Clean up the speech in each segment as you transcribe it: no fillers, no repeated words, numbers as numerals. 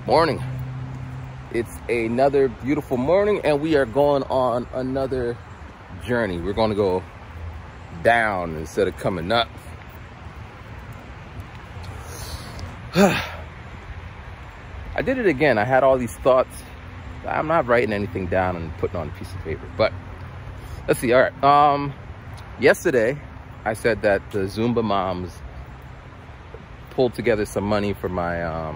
Morning. It's another beautiful morning and we are going on another journey. We're going to go down instead of coming up. I did it again. I had all these thoughts. I'm not writing anything down and putting on a piece of paper, but let's see. All right. Yesterday I said that the Zumba moms pulled together some money for my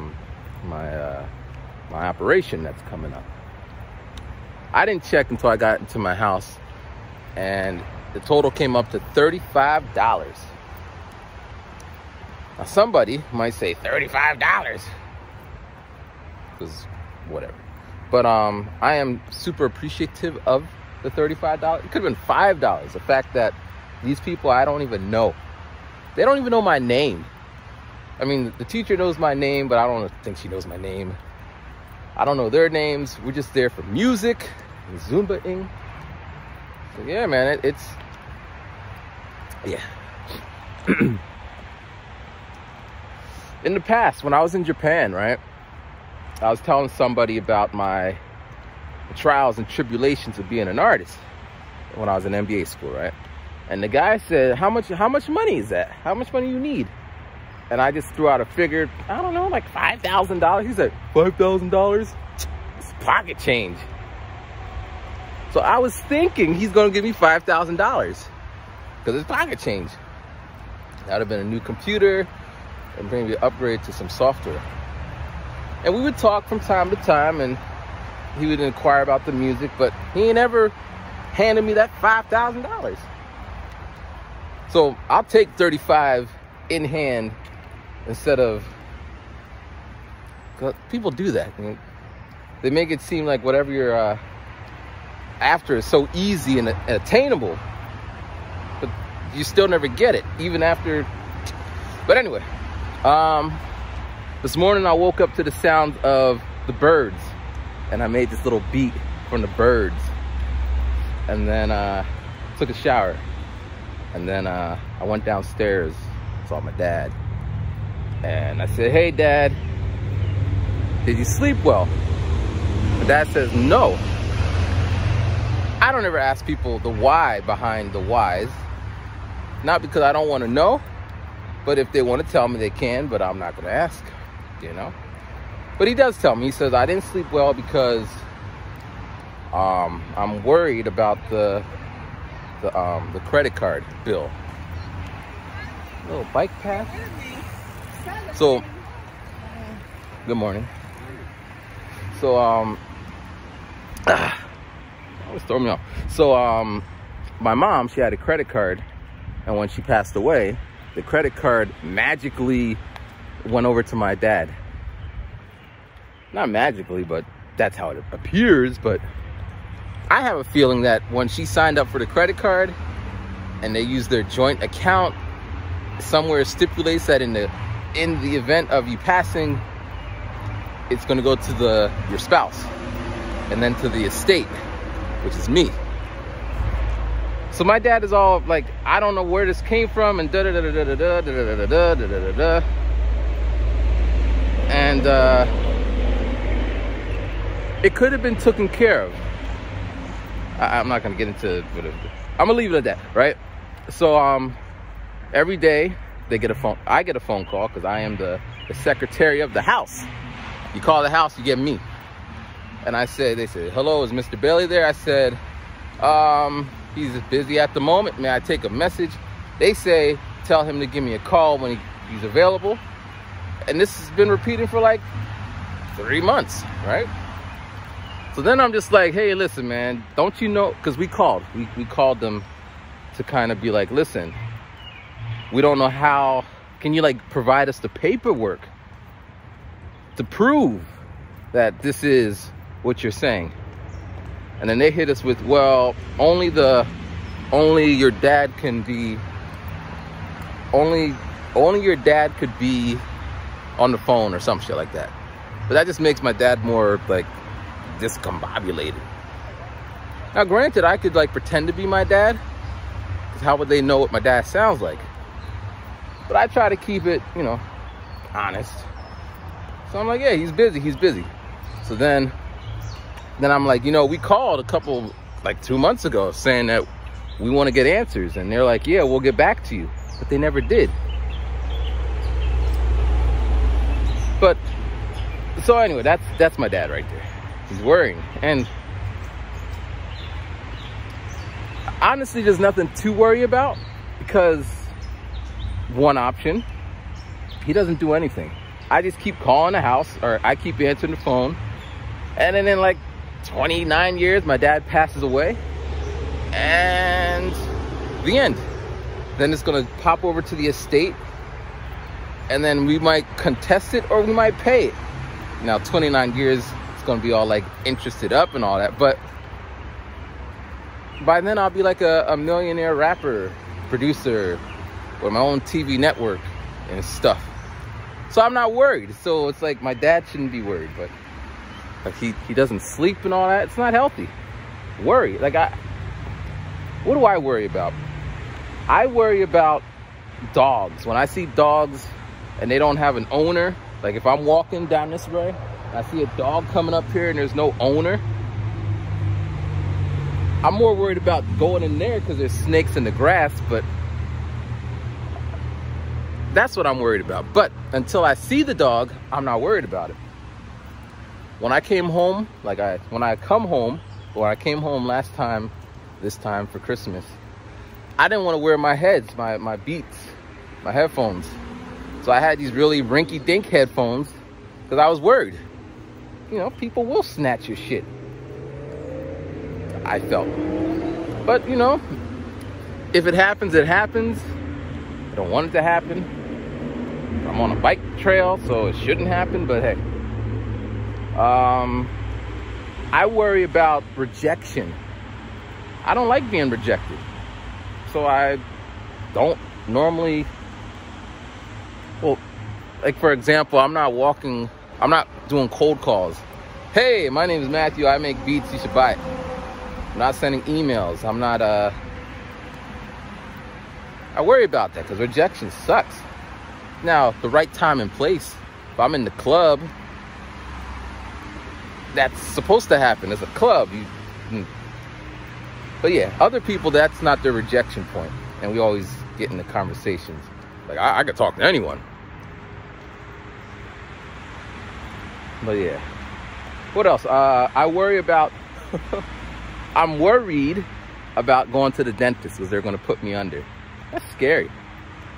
my operation that's coming up. I didn't check until I got into my house, and the total came up to $35. Now somebody might say $35, because whatever. But I am super appreciative of the $35. It could have been $5. The fact that these people I don't even know, they don't even know my name. I mean, the teacher knows my name, but I don't think she knows my name. I don't know their names. We're just there for music and Zumba-ing. So yeah, man, it's yeah. In the past, when I was in Japan, right, I was telling somebody about my trials and tribulations of being an artist when I was in MBA school, right? And the guy said, how much money is that? How much money you need? And I just threw out a figure, I don't know, like $5,000. He said, $5,000? It's pocket change. So I was thinking he's gonna give me $5,000 because it's pocket change. That would have been a new computer and maybe an upgrade to some software. And we would talk from time to time, and he would inquire about the music, but he ain't ever handed me that $5,000. So I'll take 35 in hand instead of, people do that. I mean, they make it seem like whatever you're after is so easy and attainable, but you still never get it, even after. But anyway, this morning I woke up to the sound of the birds, and I made this little beat from the birds, and then took a shower, and then I went downstairs, saw my dad, and I said, "Hey Dad, did you sleep well?" My dad says, "No." I don't ever ask people the why behind the whys, not because I don't want to know, but if they want to tell me they can, but I'm not going to ask, you know. But he does tell me. He says, I didn't sleep well because I'm worried about the credit card bill. Little bike path. So, good morning. So, always throw me off. So, my mom, she had a credit card, and when she passed away, the credit card magically went over to my dad. Not magically, but that's how it appears. But I have a feeling that when she signed up for the credit card and they used their joint account, somewhere stipulates that in the event of you passing, it's going to go to your spouse and then to the estate, which is me. So my dad is all like, I don't know where this came from, and da da da da da da da da da da da da. And it could have been taken care of. I'm not gonna get into whatever. I'm gonna leave it at that, right? So every day they get a phone. I get a phone call because I am the secretary of the house. You call the house, you get me. And they said, "Hello, is Mr. Bailey there?" I said, he's busy at the moment. May I take a message? They say, tell him to give me a call when he's available. And this has been repeating for like 3 months, right? So then I'm just like, hey, listen, man, don't you know? Because we called them to kind of be like, listen, we don't know how. Can you like provide us the paperwork to prove that this is what you're saying? And then they hit us with, well, only your dad can be, only your dad could be on the phone or some shit like that. But that just makes my dad more like discombobulated. Now granted, I could like pretend to be my dad, because how would they know what my dad sounds like? But I try to keep it, you know, honest. So I'm like, yeah, he's busy. So then I'm like, you know, we called a couple, like 2 months ago, saying that we want to get answers. And they're like, yeah, we'll get back to you. But they never did. But, so anyway, that's my dad right there. He's worrying. And honestly, there's nothing to worry about, because one option, he doesn't do anything. I just keep calling the house, or I keep answering the phone. And then in like 29 years, my dad passes away. And the end. Then it's going to pop over to the estate. And then we might contest it, or we might pay it. Now, 29 years, it's going to be all like interested up and all that. But by then, I'll be like a millionaire rapper, producer, with my own TV network and stuff. So I'm not worried. So it's like my dad shouldn't be worried, but like he doesn't sleep and all that. It's not healthy. Worry. Like what do I worry about? I worry about dogs. When I see dogs and they don't have an owner, like if I'm walking down this way, I see a dog coming up here and there's no owner, I'm more worried about going in there because there's snakes in the grass. But that's what I'm worried about. But until I see the dog, I'm not worried about it. When I came home, when I came home last time, this time for Christmas, I didn't want to wear my heads, my Beats, my headphones. So I had these really rinky-dink headphones because I was worried. You know, people will snatch your shit, I felt. But, you know, if it happens, it happens. I don't want it to happen. I'm on a bike trail, so it shouldn't happen, but hey. I worry about rejection. I don't like being rejected. So I don't normally, well, like for example, I'm not doing cold calls. Hey, my name is Matthew, I make beats, you should buy it. I'm not sending emails. I'm not, I worry about that because rejection sucks. Now, the right time and place, if I'm in the club, that's supposed to happen. It's a club. But yeah, other people, that's not their rejection point. And we always get into conversations. Like, I could talk to anyone. But yeah. What else? I worry about... I'm worried about going to the dentist because they're going to put me under. That's scary.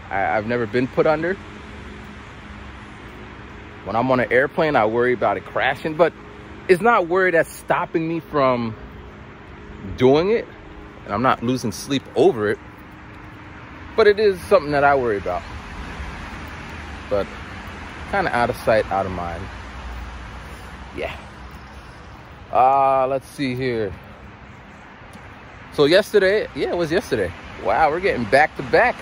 I've never been put under. When I'm on an airplane, I worry about it crashing. But it's not worry that's stopping me from doing it. And I'm not losing sleep over it. But it is something that I worry about. But kind of out of sight, out of mind. Yeah. Let's see here. So yesterday, yeah, it was yesterday. Wow, we're getting back to back.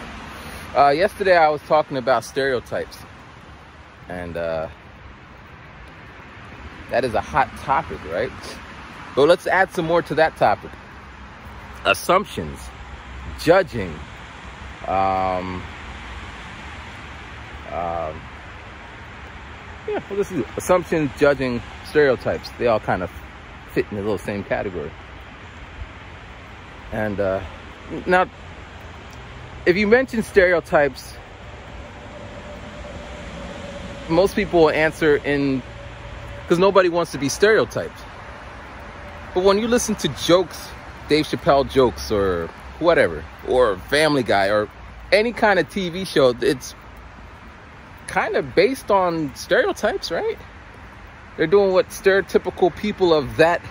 Yesterday I was talking about stereotypes. And that is a hot topic, right? So let's add some more to that topic. Assumptions, judging, yeah, well, this is assumptions, judging, stereotypes. They all kind of fit in the little same category. And now, if you mention stereotypes, most people will answer in, because nobody wants to be stereotyped. But when you listen to jokes, Dave Chappelle jokes or whatever, or Family Guy or any kind of TV show, it's kind of based on stereotypes, right? They're doing what stereotypical people of that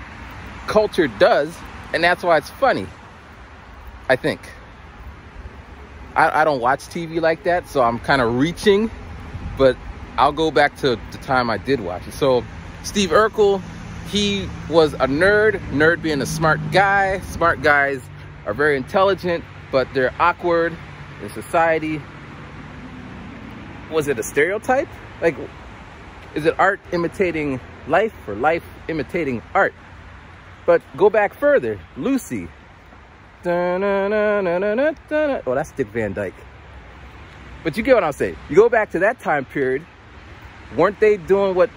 culture does, and that's why it's funny, I think. I don't watch TV like that, so I'm kind of reaching, but I'll go back to the time I did watch it. So Steve Urkel, he was a nerd being a smart guy. Smart guys are very intelligent, but they're awkward in society. Was it a stereotype? Like, is it art imitating life or life imitating art? But go back further, Lucy. Oh, that's Dick Van Dyke. But you get what I'm saying. You go back to that time period, weren't they doing what,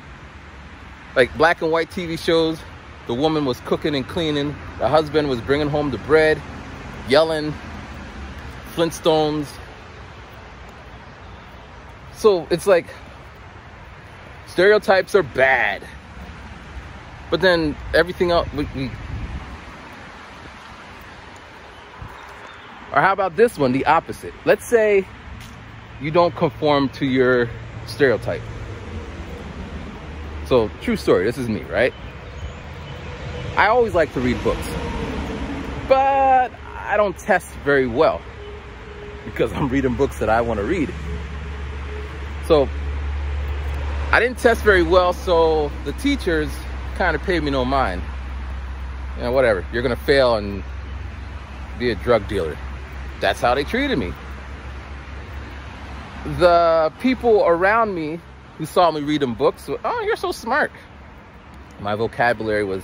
like black and white TV shows? The woman was cooking and cleaning. The husband was bringing home the bread, yelling, Flintstones. So it's like stereotypes are bad. But then everything else, or how about this one, the opposite? Let's say you don't conform to your stereotype. So, true story, this is me, right? I always like to read books, but I don't test very well because I'm reading books that I want to read. So, I didn't test very well, so the teachers kind of paid me no mind. You know, whatever, you're gonna fail and be a drug dealer. That's how they treated me. The people around me who saw me reading books, oh, you're so smart. My vocabulary was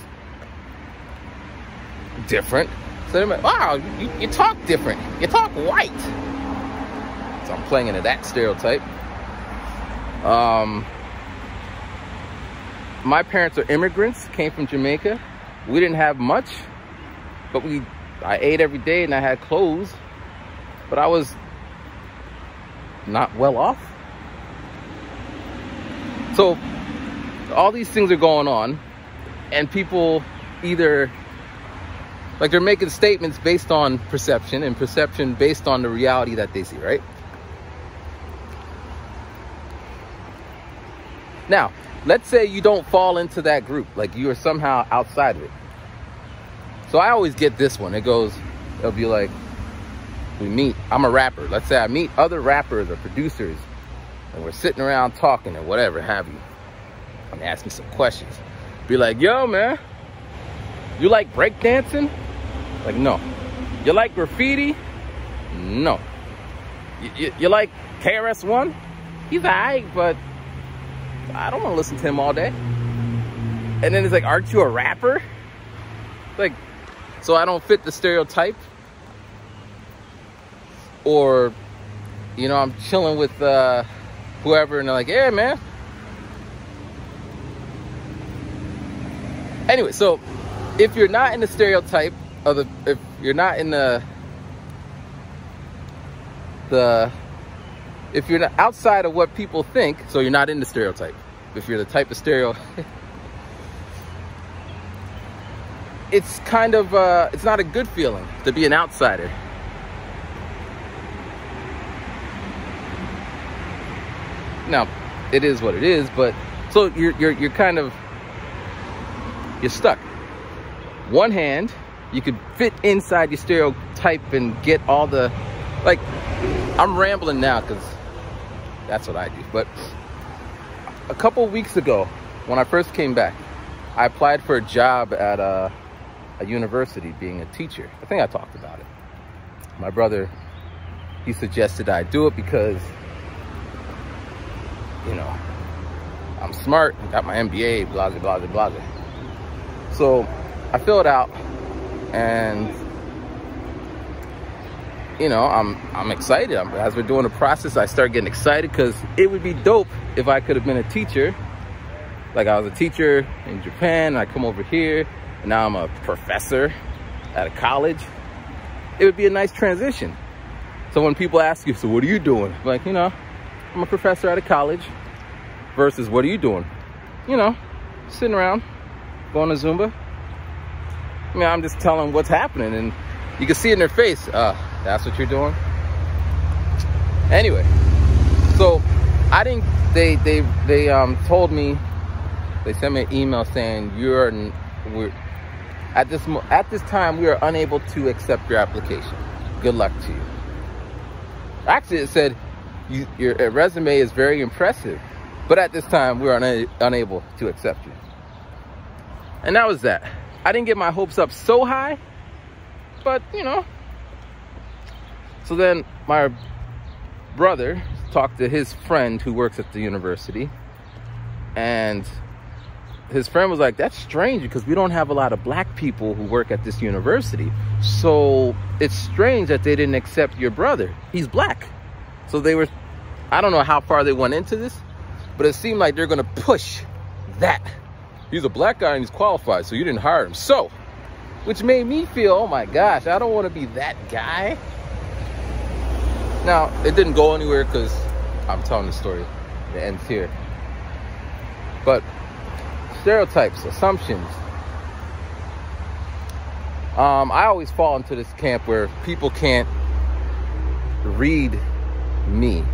different. So they're like, wow, you talk different. You talk white. So I'm playing into that stereotype. My parents are immigrants, came from Jamaica. We didn't have much, but I ate every day and I had clothes, but I was not well off. So all these things are going on, and people either, like, they're making statements based on perception, and perception based on the reality that they see, right? Now, let's say you don't fall into that group, like you are somehow outside of it. So I always get this one. It'll be like, we meet, I'm a rapper. Let's say I meet other rappers or producers, and we're sitting around talking or whatever have you. And they ask me some questions. Be like, yo, man, you like breakdancing? Like, no. You like graffiti? No. You like KRS-One? He's alright, but I don't want to listen to him all day. And then it's like, aren't you a rapper? Like, so I don't fit the stereotype. Or, you know, I'm chilling with whoever, and they're like, yeah, man. Anyway, so if you're not in the stereotype of if you're not in if you're not outside of what people think, so you're not in the stereotype. If you're the type of it's kind of, it's not a good feeling to be an outsider. Now, it is what it is, but so you're kind of, you're stuck. One hand, you could fit inside your stereotype and get all the, like, I'm rambling now because that's what I do. But a couple weeks ago, when I first came back, I applied for a job at a university being a teacher. I think I talked about it. My brother, he suggested I do it because, you know, I'm smart, got my MBA, blah, blah, blah, blah. So I filled out, and, you know, I'm excited. As we're doing the process, I start getting excited because it would be dope if I could have been a teacher. Like, I was a teacher in Japan, and I come over here, and now I'm a professor at a college. It would be a nice transition. So when people ask you, so what are you doing? Like, you know, I'm a professor at a college, versus what are you doing? You know, sitting around, going to Zumba. I mean, I'm just telling what's happening, and you can see it in their face. That's what you're doing. Anyway, so I didn't. They told me. They sent me an email saying we're at this time we are unable to accept your application. Good luck to you. Actually, it said your resume is very impressive, but at this time we are unable to accept you. And that was that. I didn't get my hopes up so high, but, you know. So then my brother talked to his friend who works at the university, and his friend was like, that's strange because we don't have a lot of black people who work at this university. So it's strange that they didn't accept your brother. He's black. So they were, I don't know how far they went into this, But it seemed like they're gonna push that. He's a black guy and he's qualified, so you didn't hire him. So, which made me feel, oh my gosh, I don't want to be that guy. Now, it didn't go anywhere because I'm telling the story. It ends here. But stereotypes, assumptions. I always fall into this camp where people can't read me.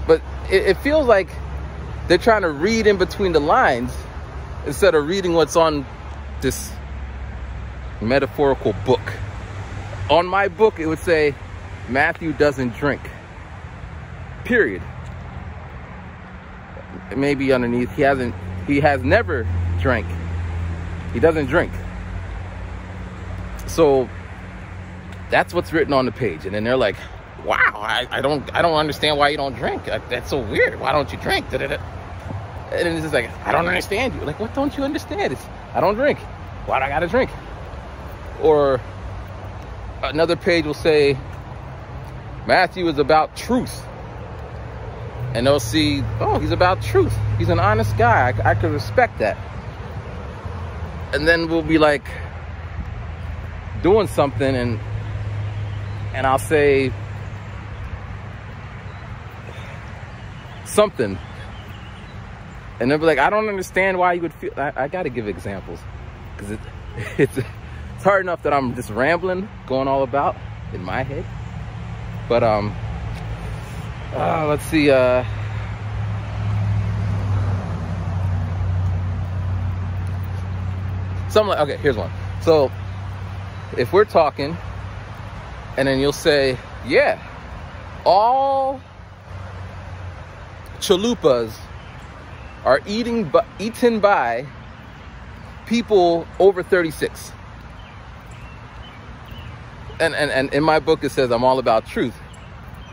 But it feels like they're trying to read in between the lines instead of reading what's on this metaphorical book. On my book, it would say, Matthew doesn't drink. Period. Maybe underneath, he has never drank. He doesn't drink. So that's what's written on the page. And then they're like, wow, I don't understand why you don't drink. That's so weird. Why don't you drink? Da-da-da. And then it's just like, I don't understand you. Like, what don't you understand? I don't drink. Why do I gotta drink? Or another page will say, Matthew is about truth. And they'll see, oh, he's about truth. He's an honest guy. I could respect that. And then we'll be like doing something and I'll say something. And they'll be like, I don't understand why you would feel. I got to give examples because it's hard enough that I'm just rambling, going all about in my head. But let's see. Something like, okay, here's one. So if we're talking, and then you'll say, yeah, all chalupas are eaten by people over 36. And in my book, it says I'm all about truth.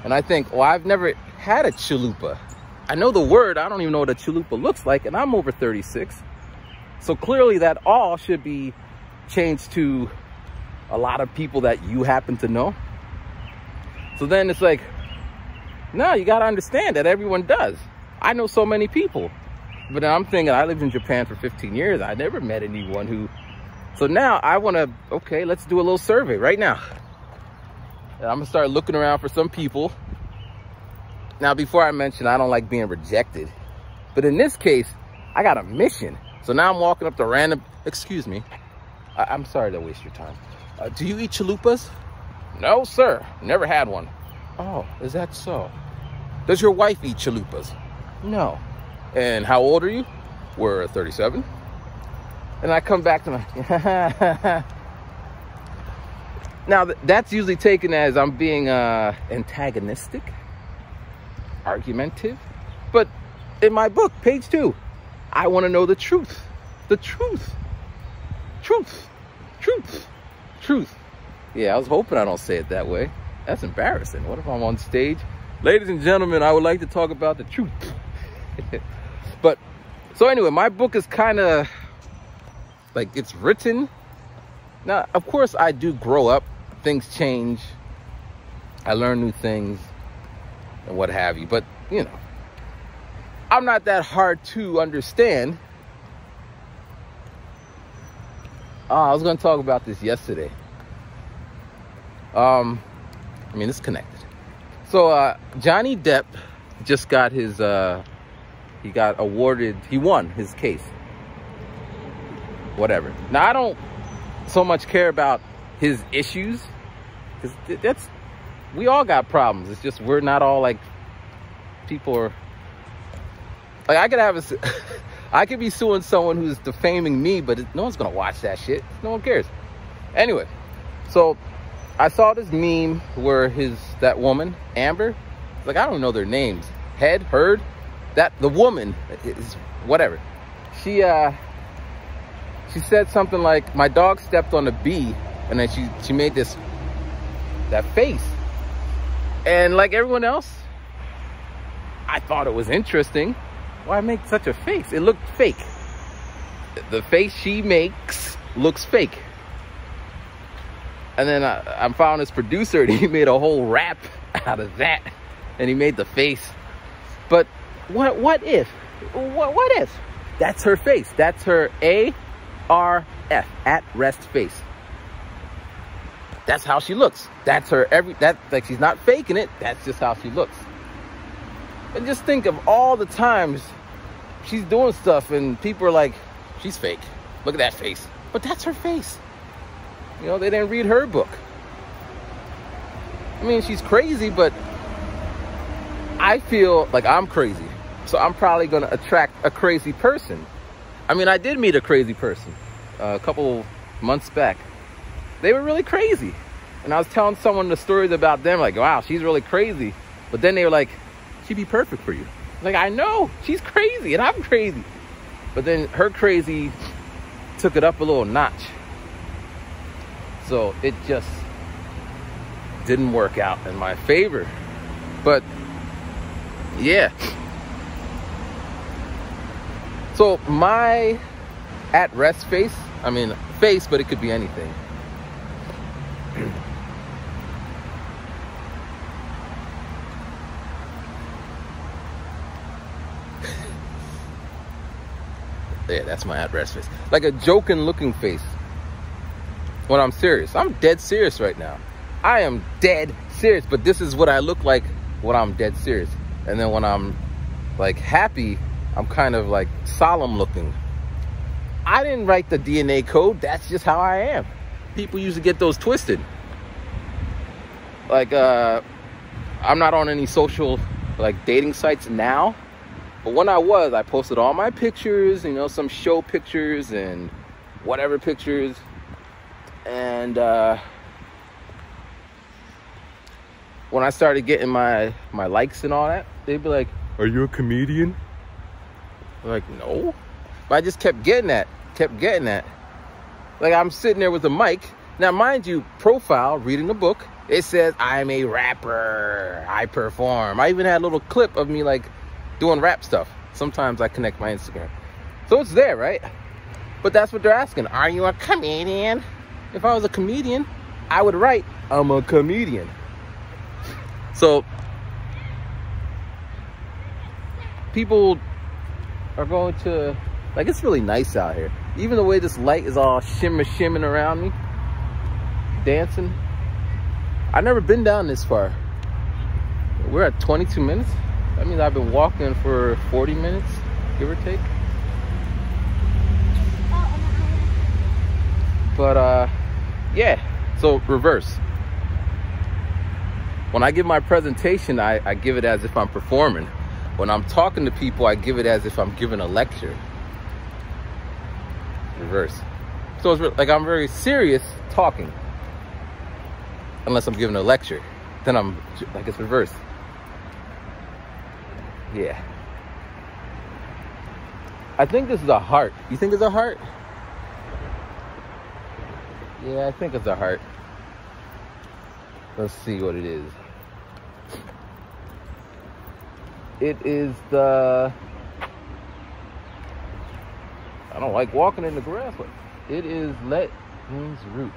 And I think, well, I've never had a chalupa. I know the word, I don't even know what a chalupa looks like, and I'm over 36. So clearly that all should be changed to a lot of people that you happen to know. So then it's like, no, you got to understand that everyone does. I know so many people. But then I'm thinking, I lived in Japan for 15 years. I never met anyone who... So now I want to, okay, let's do a little survey right now. And I'm going to start looking around for some people. Now, before I mention, I don't like being rejected. But in this case, I got a mission. So now I'm walking up to random... Excuse me. I'm sorry to waste your time. Do you eat chalupas? No, sir. Never had one. Oh, is that so? Does your wife eat chalupas? No. And how old are you? We're 37. And I come back to my... Now, that's usually taken as I'm being antagonistic, argumentative. But in my book, page 2, I want to know the truth. The truth. Truth. Truth. Truth. Yeah, I was hoping I don't say it that way. That's embarrassing. What if I'm on stage? Ladies and gentlemen, I would like to talk about the truth. But, so anyway, my book is kind of, like, it's written. Now, of course, I do grow up. Things change. I learn new things and what have you. But, you know, I'm not that hard to understand. I was going to talk about this yesterday. I mean, it's connected. So, Johnny Depp just got his, he got awarded, he won his case. Whatever. Now, I don't so much care about his issues, because we all got problems. It's just we're not all like, people are, like, I could have I could be suing someone who's defaming me, but no one's gonna watch that shit. No one cares. Anyway, so I saw this meme where that woman, Amber, like, I don't know their names. Heard, that the woman is whatever. She said something like, my dog stepped on a bee, and then she made that face. And like everyone else, I thought it was interesting. Why make such a face? It looked fake. The face she makes looks fake. And then I found this producer, and he made a whole rap out of that. And he made the face But what if? What if? That's her face. That's her ARF, at rest face. That's how she looks. That's her like she's not faking it. That's just how she looks. And just think of all the times she's doing stuff and people are like, she's fake. Look at that face. But that's her face. You know, they didn't read her book. I mean, she's crazy, but I feel like I'm crazy. So I'm probably going to attract a crazy person. I mean, I did meet a crazy person a couple months back. They were really crazy. And I was telling someone the stories about them, like, wow, she's really crazy. But then they were like, she'd be perfect for you. Like, I know, she's crazy and I'm crazy. But then her crazy took it up a little notch. So it just didn't work out in my favor. But yeah. So my at rest face, I mean face, but it could be anything. Yeah, that's my at rest face. Like a joking looking face. When I'm serious. I'm dead serious right now. I am dead serious, but this is what I look like when I'm dead serious. And then when I'm like happy, I'm kind of like solemn looking. I didn't write the DNA code. That's just how I am. People usually get those twisted. Like, I'm not on any social like dating sites now. But when I was, I posted all my pictures, you know, some show pictures and whatever pictures. And when I started getting my likes and all that, they'd be like, are you a comedian? I'm like, no. But I just kept getting that. Like, I'm sitting there with a mic. Now, mind you, profile, reading the book, it says, I'm a rapper. I perform. I even had a little clip of me, like, doing rap stuff. Sometimes I connect my Instagram. So it's there, right? But that's what they're asking. Are you a comedian? If I was a comedian, I would write, I'm a comedian. So people are going to, like, it's really nice out here. Even the way this light is all shimming around me, dancing. I've never been down this far. We're at 22 minutes. That means I've been walking for 40 minutes, give or take. But yeah, so reverse. When I give my presentation, I give it as if I'm performing. When I'm talking to people, I give it as if I'm giving a lecture. Reverse. So it's like I'm very serious talking. Unless I'm giving a lecture. Then I'm like, it's reverse. Yeah. I think this is a heart. You think it's a heart? Yeah, I think it's a heart. Let's see what it is. It is the... I don't like walking in the grass. It is Let Means root.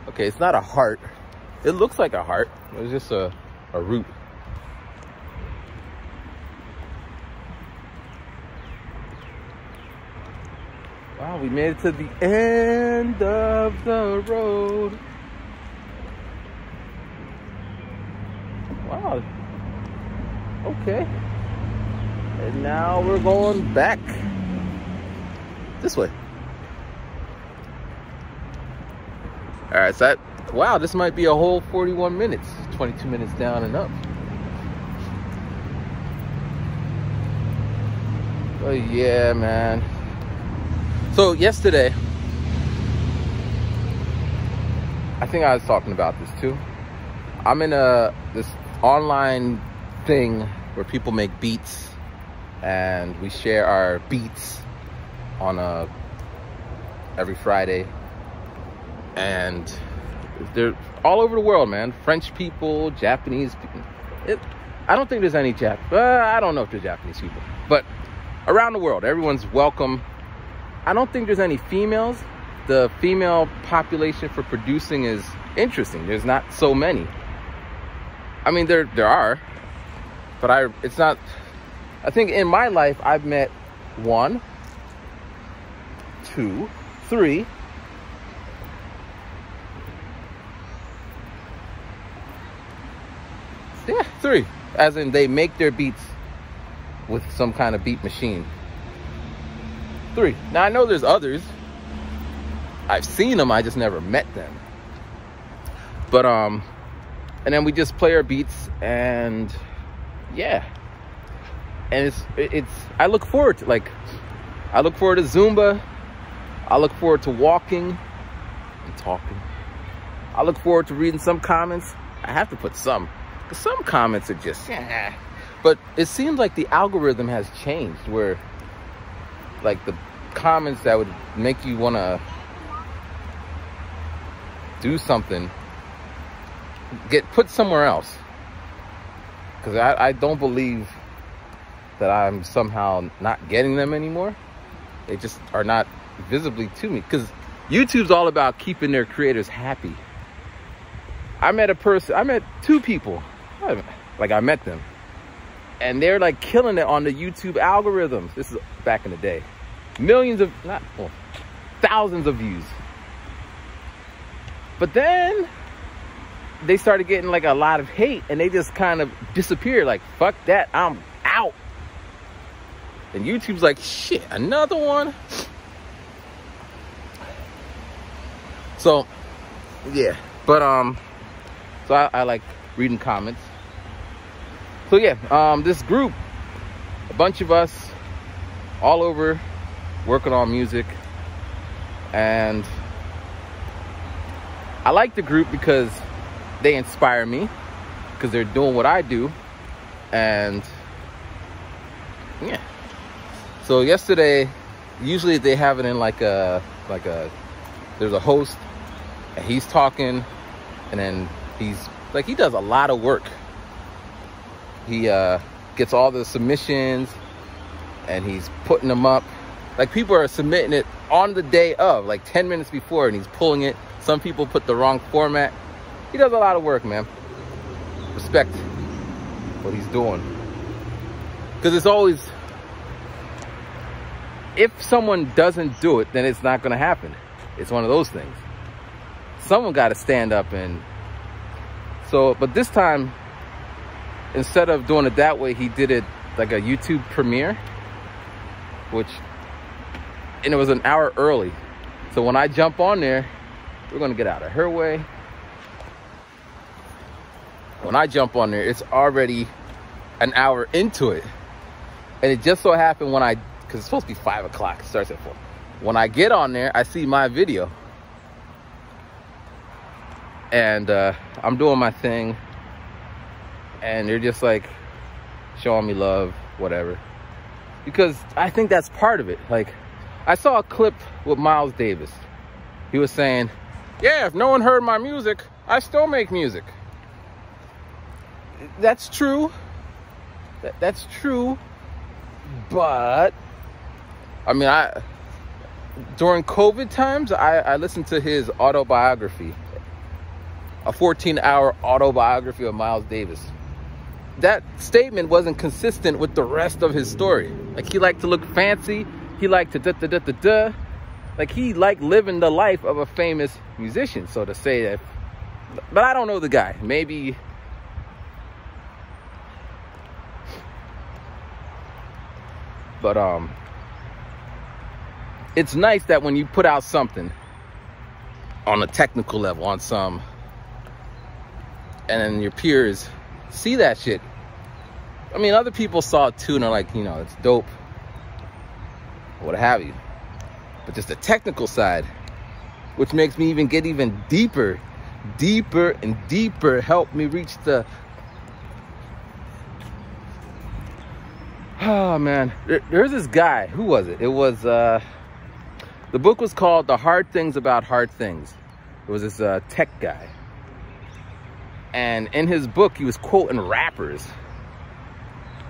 Okay, it's not a heart. It looks like a heart. It's just a root. Wow, we made it to the end of the road. Wow. Okay. And now we're going back this way. All right, so that, wow, this might be a whole 41 minutes, 22 minutes down and up. Oh yeah, man. So yesterday, I think I was talking about this too. I'm in this online thing where people make beats and we share our beats on every Friday. And they're all over the world, man. French people, Japanese people. I don't think there's any I don't know if there's Japanese people, but around the world, everyone's welcome. I don't think there's any females. The female population for producing is interesting. There's not so many. I mean, there are, but it's not. I think in my life, I've met 1, 2, 3. Yeah, 3. As in they make their beats with some kind of beat machine. 3. Now I know there's others. I've seen them, I just never met them. But and then we just play our beats, and yeah. And it's I look forward to to Zumba. I look forward to walking and talking. I look forward to reading some comments. I have to put some, because some comments are just, yeah. But it seems like the algorithm has changed, where like the comments that would make you want to do something get put somewhere else. Because I don't believe that I'm somehow not getting them anymore. They just are not visibly to me, because YouTube's all about keeping their creators happy. I met 2 people, like I met them, and they're like killing it on the YouTube algorithms. This is back in the day. Thousands of views. But then they started getting like a lot of hate, and they just kind of disappeared. Like, fuck that, I'm out. And YouTube's like, shit, another one. So yeah, but so I like reading comments. So yeah, this group, a bunch of us all over working on music, and I like the group because they inspire me, because they're doing what I do. And yeah, so yesterday, usually they have it in like a there's a host, and he's talking, and then he does a lot of work. He gets all the submissions, and he's putting them up. Like, people are submitting it on the day of, like 10 minutes before, and he's pulling it. Some people put the wrong format. He does a lot of work, man. Respect what he's doing. Because it's always, if someone doesn't do it, then it's not going to happen. It's one of those things. Someone got to stand up. And so, but this time, instead of doing it that way, he did it like a YouTube premiere, and it was an hour early. So when I jump on there, we're going to get out of her way. When I jump on there, it's already an hour into it. And it just so happened because it's supposed to be 5 o'clock, it starts at 4. When I get on there, I see my video. And I'm doing my thing. And they're just like showing me love, whatever. Because I think that's part of it. Like, I saw a clip with Miles Davis. He was saying, yeah, if no one heard my music, I still make music. That's true. That's true. But I mean, during COVID times, I listened to his autobiography, a 14-hour autobiography of Miles Davis. That statement wasn't consistent with the rest of his story. Like, he liked to look fancy. He liked to da-da-da-da-da. Like, he liked living the life of a famous musician. So to say that, but I don't know the guy. Maybe, but it's nice that when you put out something on a technical level, on some, and then your peers see that shit. I mean, other people saw it too, and they're like, you know, it's dope, what have you. But just the technical side, which makes me even get even deeper and deeper, help me reach the, oh man, there's this guy. Who was it? It was the book was called The Hard Things About Hard Things. It was this tech guy, and in his book he was quoting rappers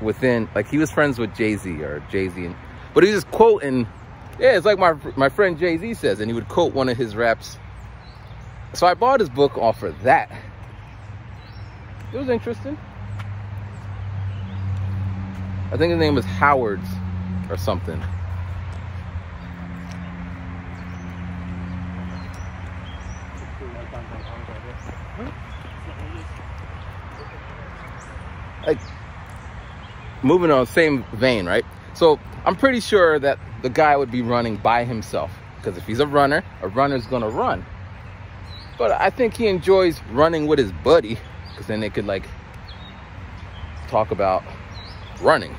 within, like, he was friends with Jay-Z, but he was just quoting, yeah, it's like my friend Jay-Z says, and he would quote one of his raps. So I bought his book off for that. It was interesting. I think his name was Howard's or something. Like, moving on, same vein, right? So I'm pretty sure that the guy would be running by himself, because if he's a runner's gonna run. But I think he enjoys running with his buddy, because then they could like talk about running.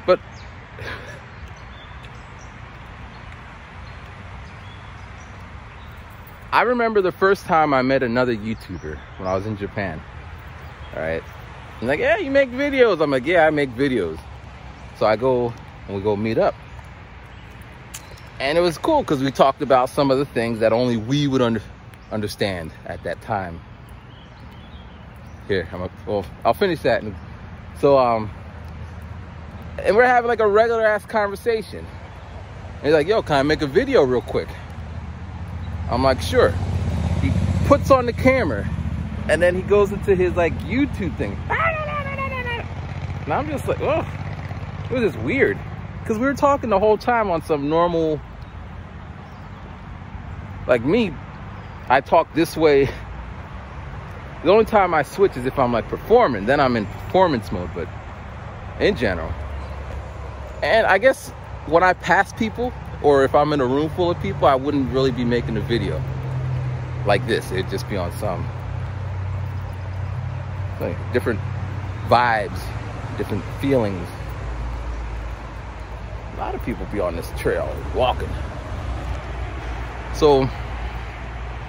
But I remember the first time I met another YouTuber when I was in Japan. All right. I'm like, yeah, you make videos. I'm like, yeah, I make videos. So I go and we go meet up. And it was cool because we talked about some of the things that only we would understand at that time. Here, well, I'll finish that. So, and we're having like a regular ass conversation. And he's like, yo, can I make a video real quick? I'm like, sure. He puts on the camera and then he goes into his like YouTube thing. And I'm just like, oh, it was just weird. Because we were talking the whole time on some normal, like me, I talk this way. The only time I switch is if I'm like performing, then I'm in performance mode, but in general. And I guess when I pass people, or if I'm in a room full of people, I wouldn't really be making a video like this. It'd just be on some like different vibes, different feelings. A lot of people be on this trail walking. So,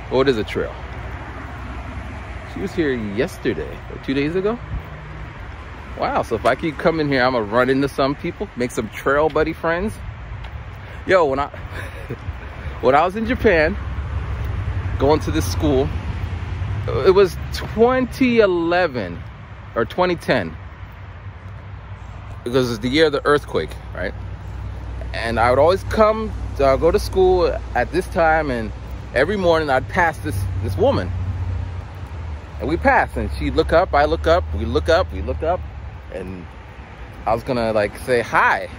what is a trail? She was here yesterday or 2 days ago. Wow, so if I keep coming here, I'm gonna run into some people, make some trail buddy friends. Yo, when I was in Japan, going to this school, it was 2011 or 2010. Because it's the year of the earthquake, right? And I would always come, go to school at this time, and every morning I'd pass this woman. And we pass, and she'd look up, I look up, we look up, we look up, and I was gonna like say hi.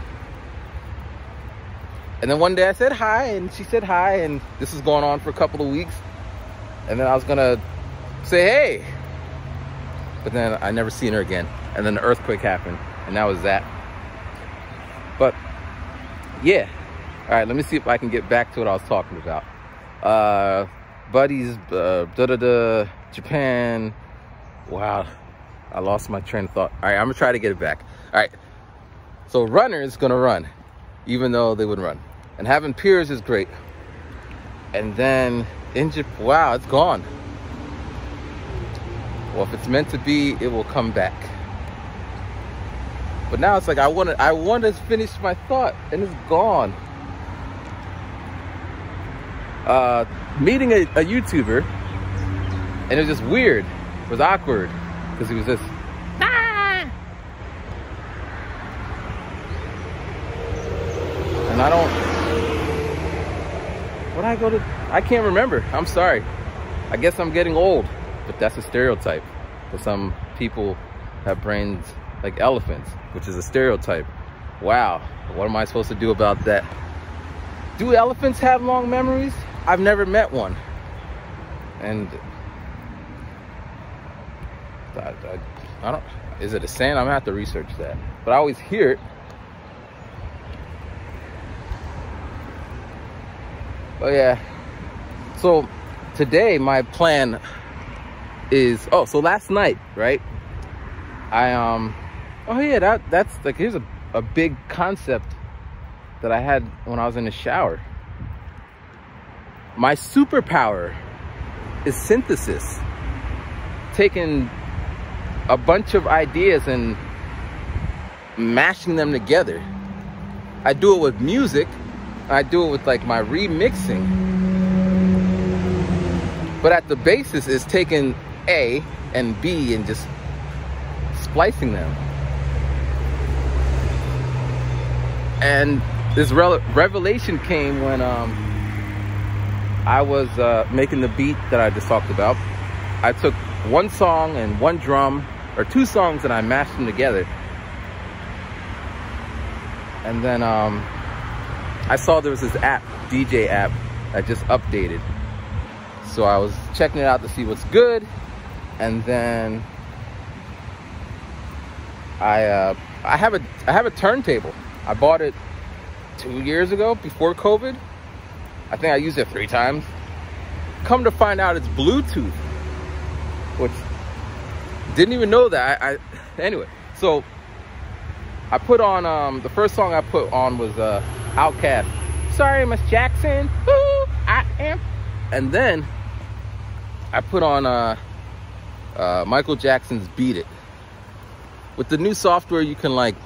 And then one day I said hi, and she said hi, and this is going on for a couple of weeks. And then I was gonna say hey, but then I never seen her again. And then the earthquake happened, and that was that. But yeah, all right, let me see if I can get back to what I was talking about. Buddies, Japan. Wow, I lost my train of thought. All right, I'm gonna try to get it back. All right, so runners gonna run, even though they would run. And having peers is great. And then in Japan, wow, it's gone. Well, if it's meant to be, it will come back. But now it's like I want to finish my thought, and it's gone. Meeting a YouTuber, and it was just weird. It was awkward because he was just and I don't. I can't remember. I'm sorry. I guess I'm getting old, but that's a stereotype. Because some people have brains like elephants, which is a stereotype. Wow, what am I supposed to do about that? Do elephants have long memories? I've never met one. And I don't, is it a saying? I'm gonna have to research that. But I always hear it. Oh yeah. So today my plan is, so last night, right? Oh yeah, that's like, here's a big concept that I had when I was in the shower. My superpower is synthesis. Taking a bunch of ideas and mashing them together. I do it with music. I do it with like my remixing. But at the basis is taking A and B and just splicing them. And this revelation came when I was making the beat that I just talked about. I took one song and one drum, or two songs, and I mashed them together. And then I saw there was this app, DJ app, that just updated. So I was checking it out to see what's good, and then I have a turntable. I bought it 2 years ago, before COVID. I think I used it 3 times. Come to find out, it's Bluetooth, which didn't even know that. Anyway, so I put on the first song I put on was Outkast. Sorry, Miss Jackson. Ooh, I am. And then I put on Michael Jackson's Beat It. With the new software, you can like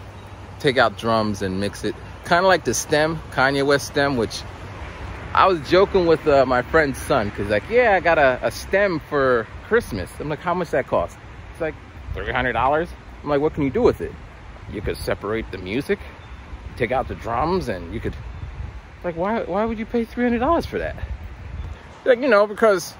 take out drums and mix it, kind of like the Stem, Kanye West Stem, which I was joking with my friend's son, because like, yeah, I got a Stem for Christmas. I'm like, how much that cost? It's like $300. I'm like, what can you do with it? You could separate the music, take out the drums, and you could, like, why would you pay $300 for that? Like, you know, because,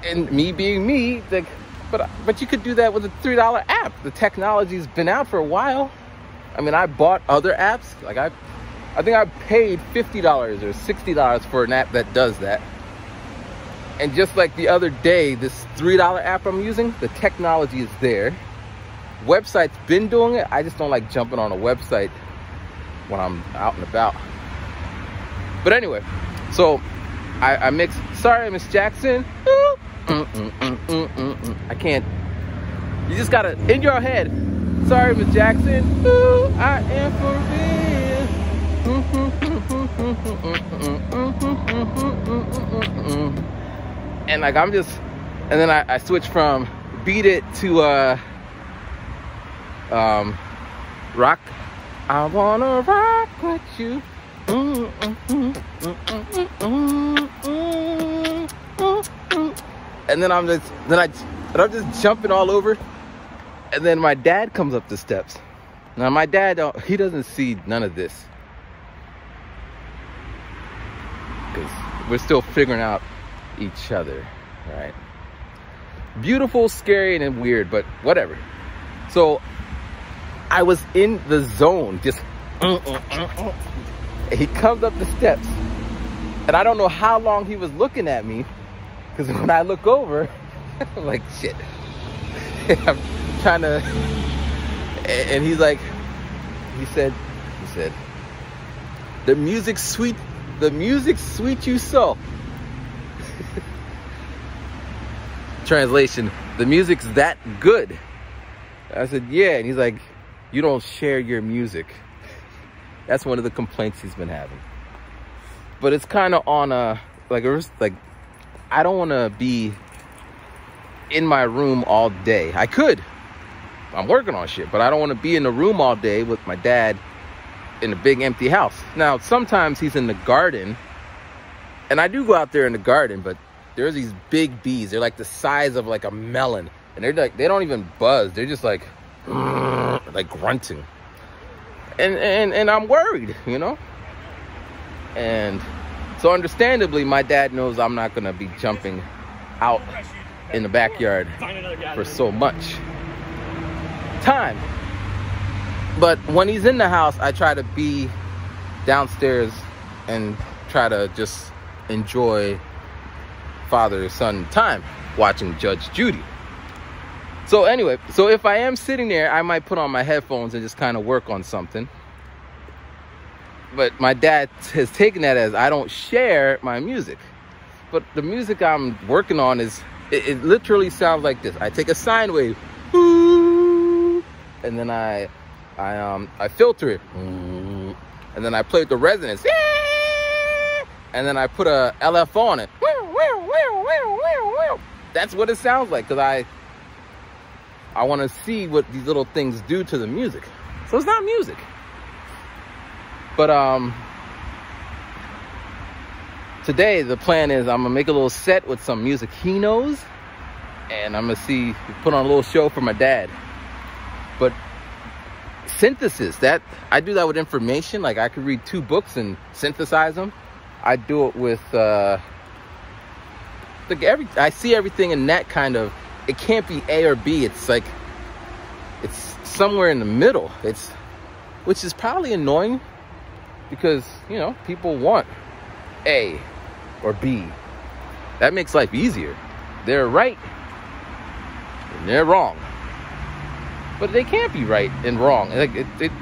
and me being me, like, but you could do that with a $3 app. The technology's been out for a while. I mean, I bought other apps. Like I think I paid $50 or $60 for an app that does that. And just like the other day, this $3 app I'm using, the technology is there. Website's been doing it. I just don't like jumping on a website when I'm out and about. But anyway, so I mixed Sorry, Miss Jackson. I can't. You just gotta, in your head, Sorry, Miss Jackson. Ooh, I am for real. And like, I'm just, and then I switched from Beat It to rock. I wanna rock with you. And then I'm just jumping all over. And then my dad comes up the steps. Now my dad, he doesn't see none of this, because we're still figuring out each other, right? Beautiful, scary, and weird, but whatever. So I was in the zone, just he comes up the steps, and I don't know how long he was looking at me, because when I look over, I'm like, shit. I'm trying to, and he's like, he said, the music's sweet you so. Translation, the music's that good. I said, yeah. And he's like, you don't share your music. That's one of the complaints he's been having. But it's kind of on a, like, I don't want to be in my room all day. I could. I'm working on shit, but I don't want to be in the room all day with my dad in a big empty house. Now, sometimes he's in the garden, and I do go out there in the garden, but there's these big bees. They're like the size of like a melon, and they're like, they don't even buzz. They're just like grunting. And I'm worried, you know? And so understandably, my dad knows I'm not gonna be jumping out in the backyard for so much time. But when he's in the house, I try to be downstairs and try to just enjoy father-son time watching Judge Judy. So anyway, so if I am sitting there, I might put on my headphones and just kind of work on something. But my dad has taken that as I don't share my music. But the music I'm working on is, it literally sounds like this. I take a sine wave, and then I filter it, and then I play with the resonance, and then I put a LFO on it. That's what it sounds like, because I want to see what these little things do to the music. So it's not music. But today the plan is I'm gonna make a little set with some music he knows, and I'm gonna put on a little show for my dad. But synthesis, that I do that with information. Like, I could read 2 books and synthesize them. I do it with like I see everything in that kind of, it can't be A or B. It's like, it's somewhere in the middle. Which is probably annoying because, you know, people want A or B. That makes life easier. They're right and they're wrong. But they can't be right and wrong. Like, like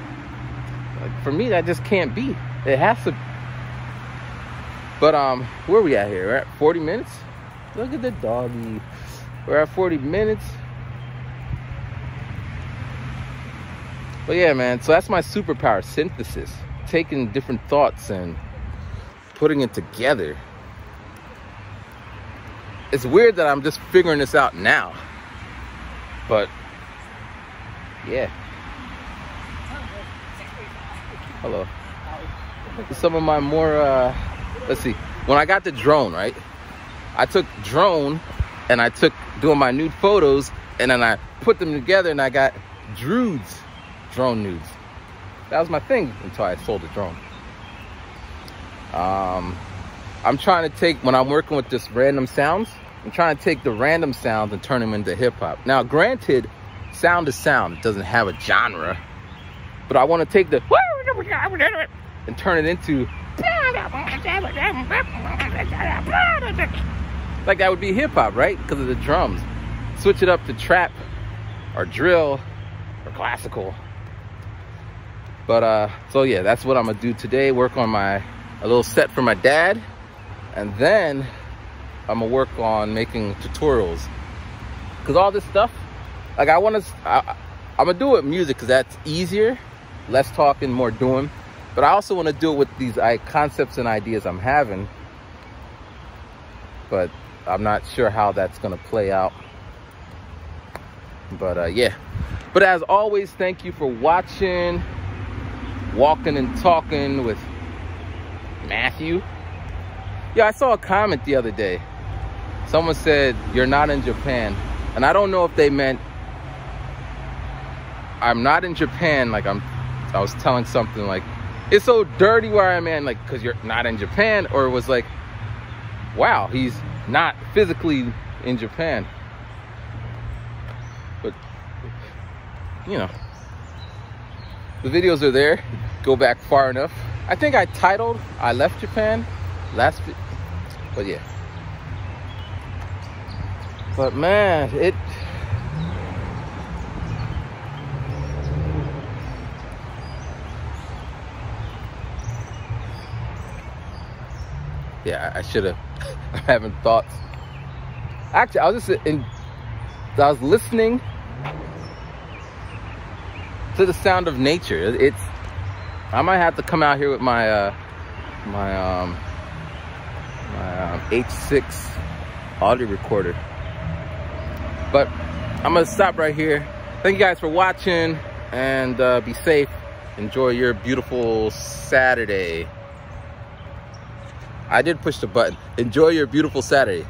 for me, that just can't be. It has to. But where are we at here? We're at 40 minutes. Look at the doggy. We're at 40 minutes. But yeah, man, so that's my superpower, synthesis. Taking different thoughts and putting it together. It's weird that I'm just figuring this out now. But yeah. Hello. Some of my more, let's see. When I got the drone, right? I took drone and I took doing my nude photos and then I put them together and I got drone nudes. That was my thing until I sold the drone. I'm trying to take, when I'm working with this random sounds, I'm trying to take the random sounds and turn them into hip hop. Now, granted, sound is sound. It doesn't have a genre. But I want to take the and turn it into like that would be hip hop, right? Because of the drums. Switch it up to trap or drill or classical. But so yeah, that's what I'm gonna do today. Work on a little set for my dad, and then I'm gonna work on making tutorials. Cause all this stuff, like I'm gonna do it with music because that's easier, less talking, more doing. But I also want to do it with these concepts and ideas I'm having. But I'm not sure how that's gonna play out. But yeah. But as always, thank you for watching. Walking and Talking with Matthew. Yeah, I saw a comment the other day. Someone said, "You're not in Japan." And I don't know if they meant I'm not in Japan, like I was telling something like, it's so dirty where I'm at, like, because you're not in Japan, or it was like, wow, he's not physically in Japan. But, you know, the videos are there. Go back far enough. I think I titled I Left Japan last, but yeah. But man, yeah, I should have. I'm having thoughts. Actually, I was listening to the sound of nature. I might have to come out here with my H6 audio recorder. But I'm gonna stop right here. Thank you guys for watching, and be safe. Enjoy your beautiful Saturday. I did push the button. Enjoy your beautiful Saturday.